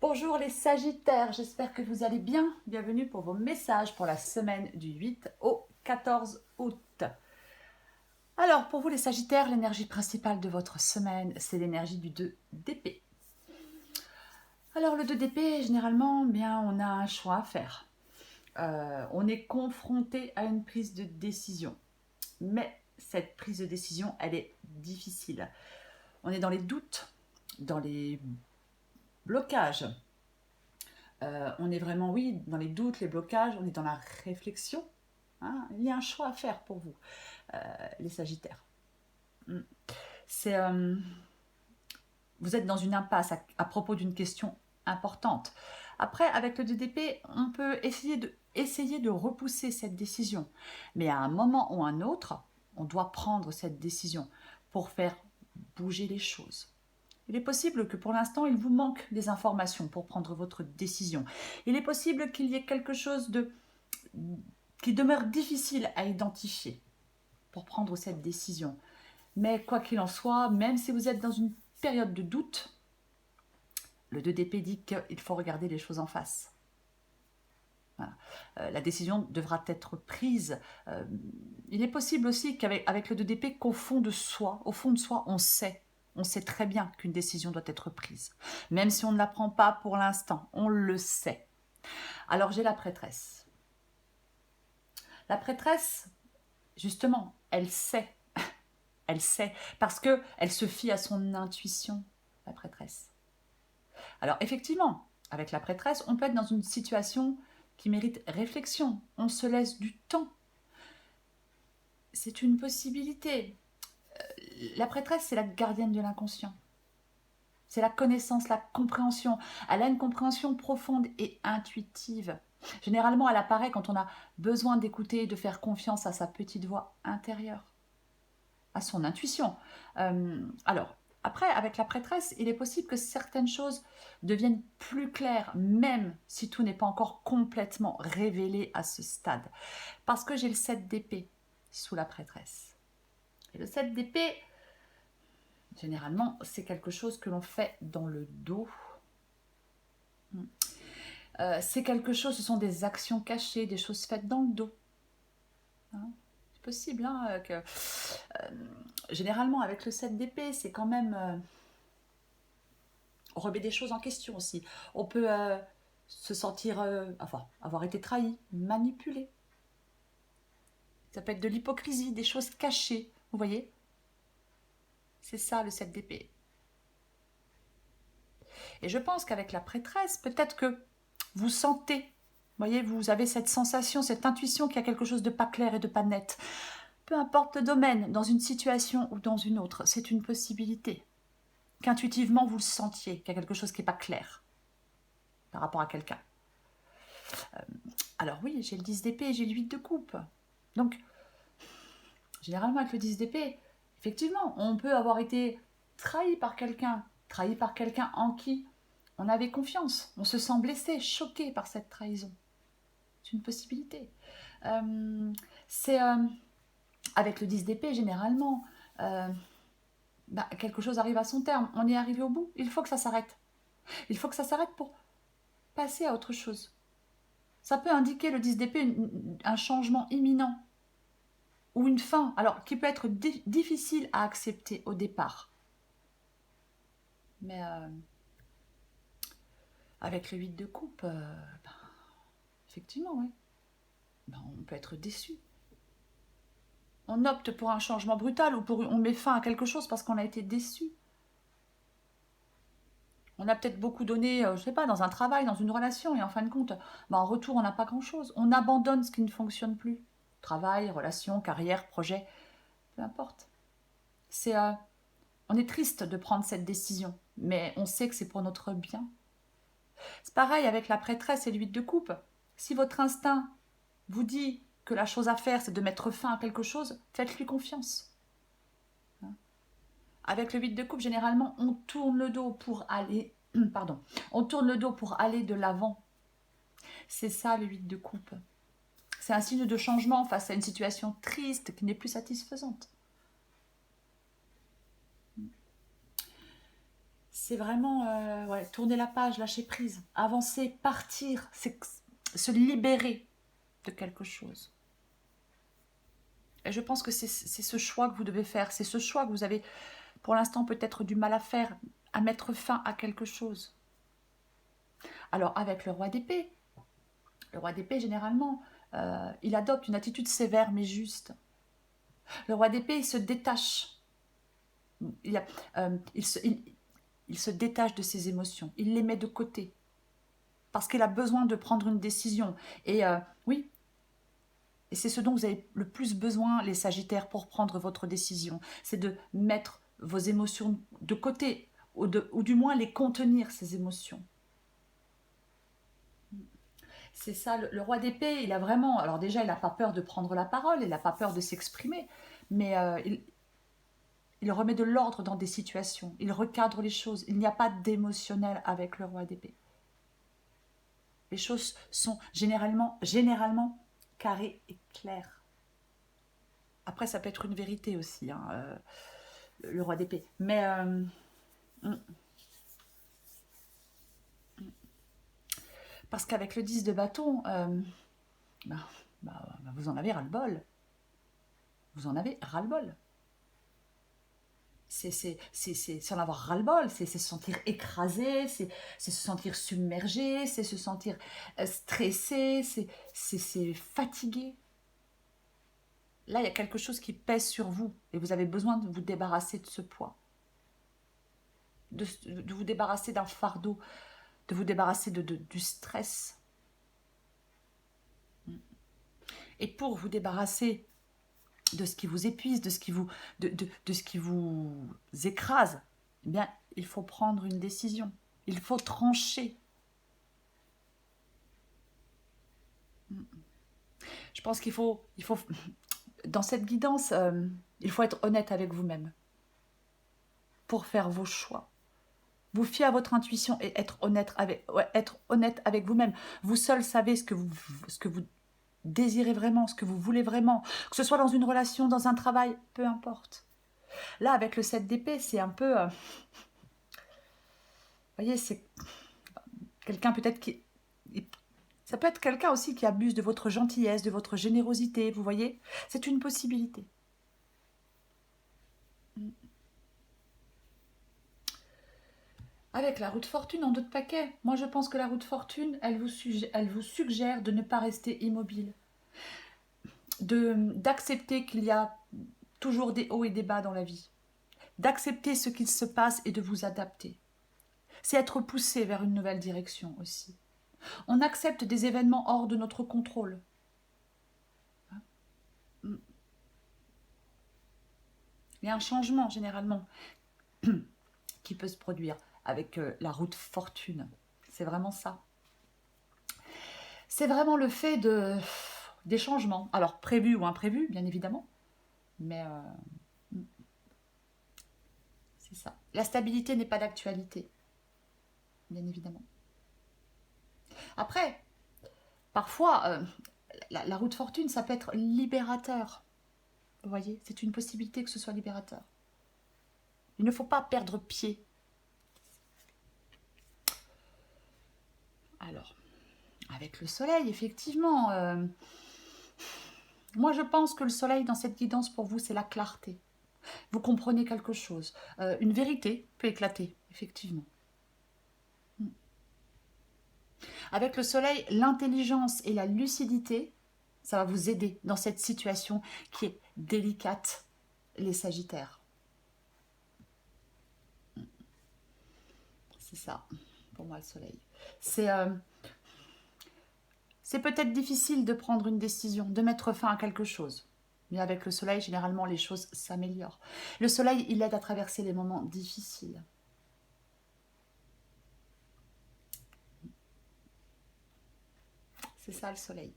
Bonjour les Sagittaires, j'espère que vous allez bien. Bienvenue pour vos messages pour la semaine du 8 au 14 août. Alors pour vous les Sagittaires, l'énergie principale de votre semaine, c'est l'énergie du 2 d'épée. Alors le 2 d'épée, généralement, bien, on a un choix à faire. On est confronté à une prise de décision. Mais cette prise de décision, elle est difficile. On est dans les doutes, dans les blocages. On est vraiment, oui, dans les doutes, les blocages, on est dans la réflexion. Hein, il y a un choix à faire pour vous, les Sagittaires. C'est, vous êtes dans une impasse à propos d'une question importante. Après, avec le 2 d'épée, on peut essayer de repousser cette décision. Mais à un moment ou un autre, on doit prendre cette décision pour faire bouger les choses. Il est possible que pour l'instant, il vous manque des informations pour prendre votre décision. Il est possible qu'il y ait quelque chose qui demeure difficile à identifier pour prendre cette décision. Mais quoi qu'il en soit, même si vous êtes dans une période de doute, le 2 d'épée dit qu'il faut regarder les choses en face. Voilà. La décision devra être prise. Il est possible aussi qu'avec le 2 d'épée, qu'au fond de soi, on sait très bien qu'une décision doit être prise. Même si on ne la prend pas pour l'instant, on le sait. Alors j'ai la prêtresse. La prêtresse, justement, elle sait. Elle sait, parce qu'elle se fie à son intuition, la prêtresse. Alors effectivement, avec la prêtresse, on peut être dans une situation qui mérite réflexion. On se laisse du temps. C'est une possibilité. La prêtresse, c'est la gardienne de l'inconscient. C'est la connaissance, la compréhension. Elle a une compréhension profonde et intuitive. Généralement, elle apparaît quand on a besoin d'écouter et de faire confiance à sa petite voix intérieure, à son intuition. Alors, après, avec la prêtresse, il est possible que certaines choses deviennent plus claires, même si tout n'est pas encore complètement révélé à ce stade. Parce que j'ai le 7 d'épée sous la prêtresse. Et le 7 d'épée, généralement, c'est quelque chose que l'on fait dans le dos. C'est quelque chose, ce sont des actions cachées, des choses faites dans le dos. Hein, c'est possible que... généralement, avec le 7 d'épée, c'est quand même... on remet des choses en question aussi. On peut se sentir... avoir été trahi, manipulé. Ça peut être de l'hypocrisie, des choses cachées. Vous voyez ? C'est ça le 7 d'épée. Et je pense qu'avec la prêtresse, peut-être que vous sentez, vous voyez, vous avez cette sensation, cette intuition qu'il y a quelque chose de pas clair et de pas net. Peu importe le domaine, dans une situation ou dans une autre, c'est une possibilité. Qu'intuitivement vous le sentiez, qu'il y a quelque chose qui n'est pas clair par rapport à quelqu'un. Alors oui, j'ai le 10 d'épée et j'ai le 8 de coupe. Donc, généralement avec le 10 d'épée, effectivement, on peut avoir été trahi par quelqu'un en qui on avait confiance. On se sent blessé, choqué par cette trahison. C'est une possibilité. C'est avec le 10 d'épée, généralement, quelque chose arrive à son terme. On est arrivé au bout. Il faut que ça s'arrête. Il faut que ça s'arrête pour passer à autre chose. Ça peut indiquer, le 10 d'épée, un changement imminent ou une fin, alors qui peut être difficile à accepter au départ. Mais avec le 8 de coupe, effectivement, oui. On peut être déçu. On opte pour un changement brutal ou on met fin à quelque chose parce qu'on a été déçu. On a peut-être beaucoup donné, je ne sais pas, dans un travail, dans une relation, et en fin de compte, en retour, on n'a pas grand-chose. On abandonne ce qui ne fonctionne plus. Travail, relation, carrière, projet, peu importe. On est triste de prendre cette décision, mais on sait que c'est pour notre bien. C'est pareil avec la prêtresse et le 8 de coupe. Si votre instinct vous dit que la chose à faire, c'est de mettre fin à quelque chose, faites-lui confiance. Avec le 8 de coupe, généralement, on tourne le dos pour aller... on tourne le dos pour aller de l'avant. C'est ça, le 8 de coupe. C'est un signe de changement face à une situation triste qui n'est plus satisfaisante. c'est vraiment ouais, tourner la page, lâcher prise, avancer, partir, c'est se libérer de quelque chose. Et je pense que c'est ce choix que vous devez faire, c'est ce choix que vous avez pour l'instant peut-être du mal à faire, à mettre fin à quelque chose. Alors avec le roi d'épée généralement, il adopte une attitude sévère mais juste. Le roi d'épée, il se détache. Il, a, il se détache de ses émotions, il les met de côté parce qu'il a besoin de prendre une décision. Et oui, et c'est ce dont vous avez le plus besoin, les Sagittaires, pour prendre votre décision. C'est de mettre vos émotions de côté, ou du moins les contenir, ces émotions. C'est ça, le roi d'épée, il a vraiment... Alors déjà, il n'a pas peur de prendre la parole, il n'a pas peur de s'exprimer, mais il remet de l'ordre dans des situations, il recadre les choses. Il n'y a pas d'émotionnel avec le roi d'épée. Les choses sont généralement carrées et claires. Après, ça peut être une vérité aussi, hein, le roi d'épée. Mais parce qu'avec le 10 de bâton, vous en avez ras-le-bol. Vous en avez ras-le-bol. C'est en avoir ras-le-bol, c'est se sentir écrasé, c'est se sentir submergé, c'est se sentir stressé, c'est fatigué. Là, il y a quelque chose qui pèse sur vous et vous avez besoin de vous débarrasser de ce poids, de vous débarrasser d'un fardeau, de vous débarrasser du stress. Et pour vous débarrasser de ce qui vous épuise, de ce qui vous écrase, eh bien, il faut prendre une décision. Il faut trancher. Je pense qu'il faut dans cette guidance, il faut être honnête avec vous-même pour faire vos choix. Vous fiez à votre intuition et être honnête avec vous-même. Vous seul savez ce que vous désirez vraiment, ce que vous voulez vraiment, que ce soit dans une relation, dans un travail, peu importe. Là, avec le 7 d'épée, c'est un peu... vous voyez, c'est quelqu'un peut-être qui... Ça peut être quelqu'un aussi qui abuse de votre gentillesse, de votre générosité, vous voyez. C'est une possibilité. Avec la roue de fortune en dos de paquet, moi je pense que la roue de fortune, elle vous suggère de ne pas rester immobile. D'accepter qu'il y a toujours des hauts et des bas dans la vie. D'accepter ce qu'il se passe et de vous adapter. C'est être poussé vers une nouvelle direction aussi. On accepte des événements hors de notre contrôle. Il y a un changement généralement qui peut se produire avec la roue de fortune. C'est vraiment ça. C'est vraiment le fait des changements. Alors prévus ou imprévus, bien évidemment. Mais c'est ça. La stabilité n'est pas d'actualité. Bien évidemment. Après, parfois, la roue de fortune, ça peut être libérateur. Vous voyez, c'est une possibilité que ce soit libérateur. Il ne faut pas perdre pied. Alors, avec le soleil, effectivement, moi je pense que le soleil dans cette guidance pour vous, c'est la clarté. Vous comprenez quelque chose. Une vérité peut éclater, effectivement. Avec le soleil, l'intelligence et la lucidité, ça va vous aider dans cette situation qui est délicate, les Sagittaires. C'est ça, pour moi, le soleil. C'est peut-être difficile de prendre une décision, de mettre fin à quelque chose. Mais avec le soleil, généralement, les choses s'améliorent. Le soleil, il aide à traverser les moments difficiles. C'est ça, le soleil.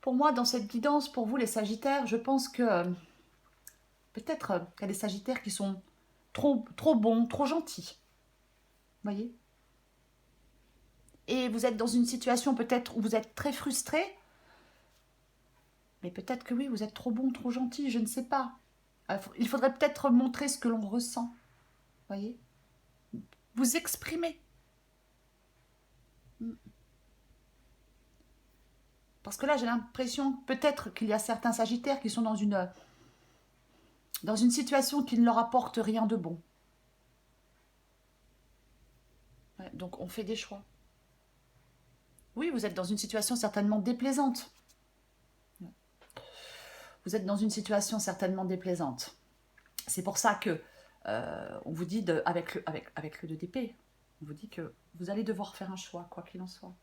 Pour moi, dans cette guidance, pour vous, les Sagittaires, je pense que peut-être qu'il y a des Sagittaires qui sont trop bons, trop gentils. Vous voyez ? Et vous êtes dans une situation peut-être où vous êtes très frustré, mais peut-être que oui, vous êtes trop bon, trop gentil, je ne sais pas. Il faudrait peut-être montrer ce que l'on ressent. Vous voyez ? vous exprimer. Parce que là, j'ai l'impression peut-être qu'il y a certains sagittaires qui sont dans une situation qui ne leur apporte rien de bon. Ouais, donc, on fait des choix. Oui, vous êtes dans une situation certainement déplaisante. Vous êtes dans une situation certainement déplaisante. C'est pour ça que on vous dit, avec le 2 d'épée, on vous dit que vous allez devoir faire un choix, quoi qu'il en soit.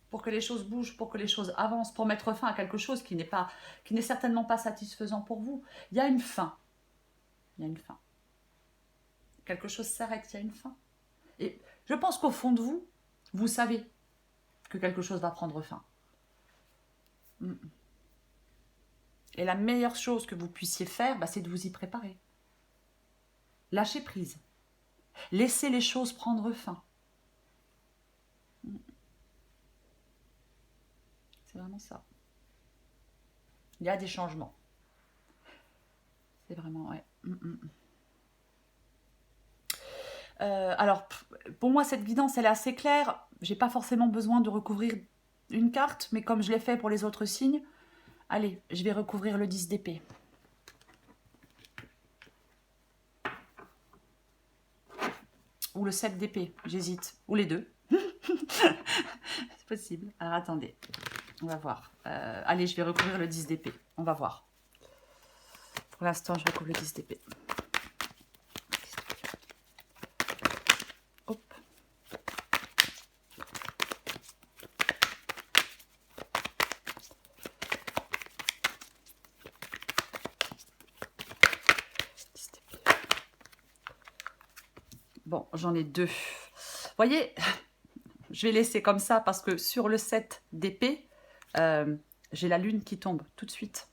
Pour que les choses bougent, pour que les choses avancent, pour mettre fin à quelque chose qui n'est certainement pas satisfaisant pour vous. Il y a une fin. Il y a une fin. Quelque chose s'arrête, il y a une fin. Et je pense qu'au fond de vous, vous savez que quelque chose va prendre fin. Et la meilleure chose que vous puissiez faire, c'est de vous y préparer. Lâchez prise. Laissez les choses prendre fin. C'est vraiment ça. Il y a des changements. C'est vraiment, ouais. Alors, pour moi, cette guidance, elle est assez claire. J'ai pas forcément besoin de recouvrir une carte, mais comme je l'ai fait pour les autres signes, allez, je vais recouvrir le 10 d'épée. Ou le 7 d'épée, j'hésite. Ou les deux. C'est possible. Alors, attendez. On va voir. Allez, je vais recouvrir le 10 d'épée. On va voir. Pour l'instant, je recouvre le 10 d'épée. Hop. Bon, j'en ai deux. Vous voyez, je vais laisser comme ça parce que sur le 7 d'épée, j'ai la lune qui tombe tout de suite.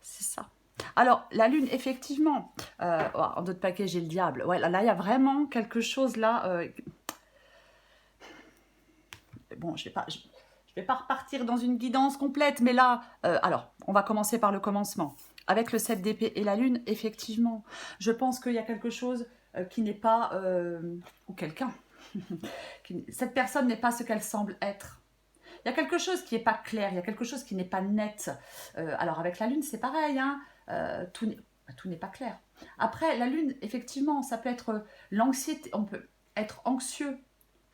C'est ça. Alors, la lune, effectivement, en d'autres paquets, j'ai le diable. Ouais, là, il y a vraiment quelque chose là. Bon, je vais pas repartir dans une guidance complète, mais là, alors, on va commencer par le commencement. Avec le 7 d'épée et la lune, effectivement, je pense qu'il y a quelque chose qui n'est pas... ou quelqu'un. Cette personne n'est pas ce qu'elle semble être. Il y a quelque chose qui n'est pas clair, il y a quelque chose qui n'est pas net. Alors avec la lune, c'est pareil, hein, tout n'est pas clair. Après, la lune, effectivement, ça peut être l'anxiété, on peut être anxieux.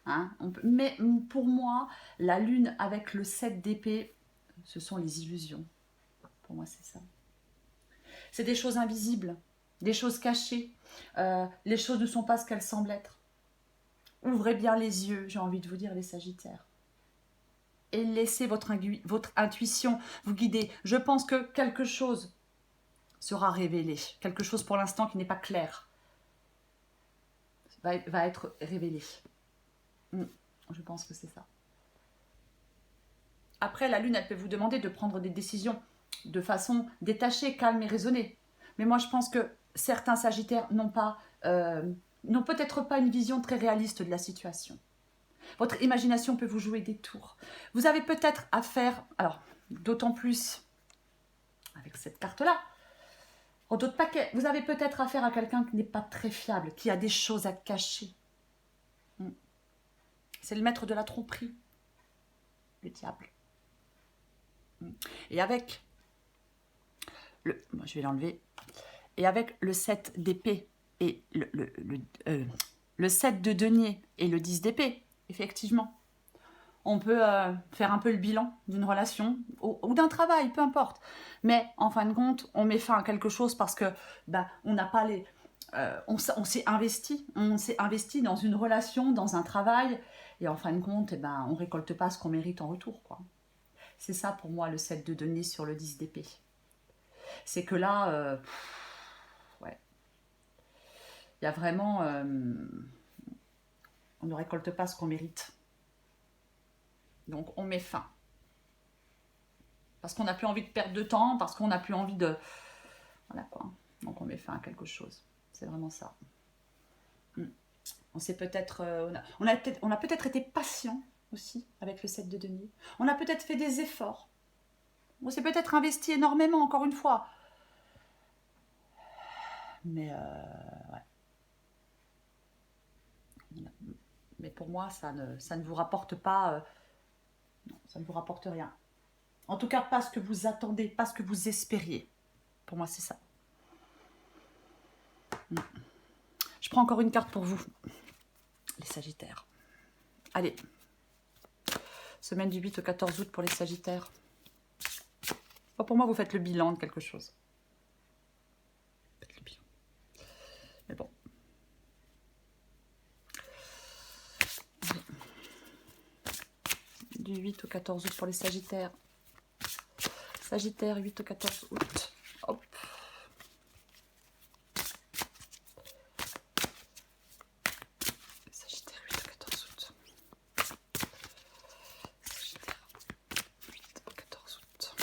Hein, mais pour moi, la lune avec le 7 d'épée, ce sont les illusions. Pour moi, c'est ça. C'est des choses invisibles, des choses cachées. Les choses ne sont pas ce qu'elles semblent être. Ouvrez bien les yeux, j'ai envie de vous dire, les Sagittaires. Et laissez votre intuition vous guider. Je pense que quelque chose sera révélé. Quelque chose pour l'instant qui n'est pas clair va être révélé. Je pense que c'est ça. Après, la lune, elle peut vous demander de prendre des décisions de façon détachée, calme et raisonnée. Mais moi, je pense que certains Sagittaires n'ont peut-être pas une vision très réaliste de la situation. Votre imagination peut vous jouer des tours. Vous avez peut-être affaire, alors d'autant plus avec cette carte-là, en d'autres paquets, vous avez peut-être affaire à quelqu'un qui n'est pas très fiable, qui a des choses à cacher. C'est le maître de la tromperie, le diable. Et avec je vais l'enlever. Et avec le 7 d'épée et le 7 de denier et le 10 d'épée, effectivement, on peut faire un peu le bilan d'une relation ou d'un travail, peu importe. Mais en fin de compte, on met fin à quelque chose parce que on n'a pas les... on s'est investi dans une relation, dans un travail, et en fin de compte, on ne récolte pas ce qu'on mérite en retour, quoi. C'est ça pour moi le 7 de denier sur le 10 d'épée. C'est que là, ouais, il y a vraiment... on ne récolte pas ce qu'on mérite. Donc on met fin. Parce qu'on n'a plus envie de perdre de temps, parce qu'on n'a plus envie de... Voilà quoi. Donc on met fin à quelque chose. C'est vraiment ça. On s'est peut-être... on a peut-être été patient aussi avec le 7 de denier. On a peut-être fait des efforts. On s'est peut-être investi énormément, encore une fois. Mais, ouais. Mais pour moi, ça ne vous rapporte pas... non, ça ne vous rapporte rien. En tout cas, pas ce que vous attendez, pas ce que vous espériez. Pour moi, c'est ça. Je prends encore une carte pour vous, les Sagittaires. Allez. Semaine du 8 au 14 août pour les Sagittaires. Oh, pour moi, vous faites le bilan de quelque chose. Faites le bilan. Mais bon. Allez. Du 8 au 14 août pour les Sagittaires. Sagittaire, 8 au 14 août. Hop. Sagittaire, 8 au 14 août. Sagittaire, 8 au 14 août.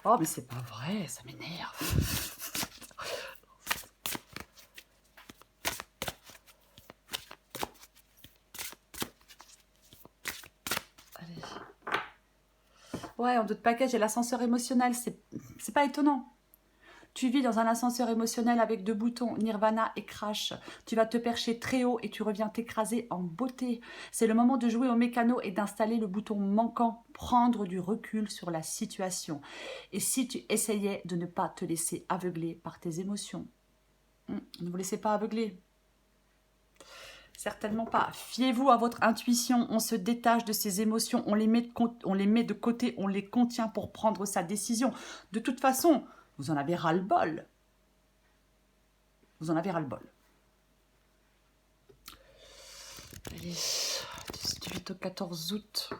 Oh, mais c'est pas vrai, ça m'énerve. Allez. Ouais, en d'autres paquets, j'ai l'ascenseur émotionnel, c'est pas étonnant. Tu vis dans un ascenseur émotionnel avec deux boutons, Nirvana et Crash. Tu vas te percher très haut et tu reviens t'écraser en beauté. C'est le moment de jouer au mécano et d'installer le bouton manquant, prendre du recul sur la situation. Et si tu essayais de ne pas te laisser aveugler par tes émotions, ne vous laissez pas aveugler. Certainement pas. Fiez-vous à votre intuition, on se détache de ses émotions, on les met de côté, on les contient pour prendre sa décision. De toute façon, vous en avez ras-le-bol. Vous en avez ras-le-bol. Allez, du 8 au 14 août.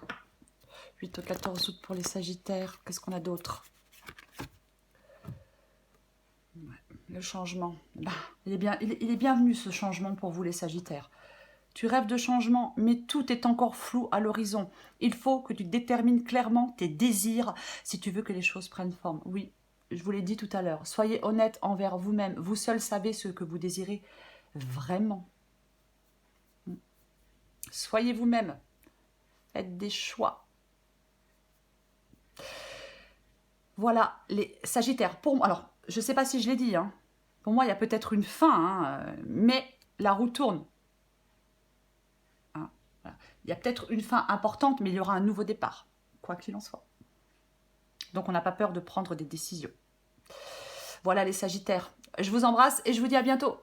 8 au 14 août pour les Sagittaires. Qu'est-ce qu'on a d'autre? Le changement. Bah, il est bienvenu ce changement pour vous les Sagittaires. Tu rêves de changement, mais tout est encore flou à l'horizon. Il faut que tu détermines clairement tes désirs si tu veux que les choses prennent forme. Oui, je vous l'ai dit tout à l'heure. Soyez honnête envers vous-même. Vous seul savez ce que vous désirez vraiment. Soyez vous-même. Faites des choix. Voilà, les Sagittaires. Pour moi, alors, je ne sais pas si je l'ai dit. Hein. Pour moi, il y a peut-être une fin, mais la roue tourne. Il y a peut-être une fin importante, mais il y aura un nouveau départ, quoi qu'il en soit. Donc, on n'a pas peur de prendre des décisions. Voilà les Sagittaires. Je vous embrasse et je vous dis à bientôt.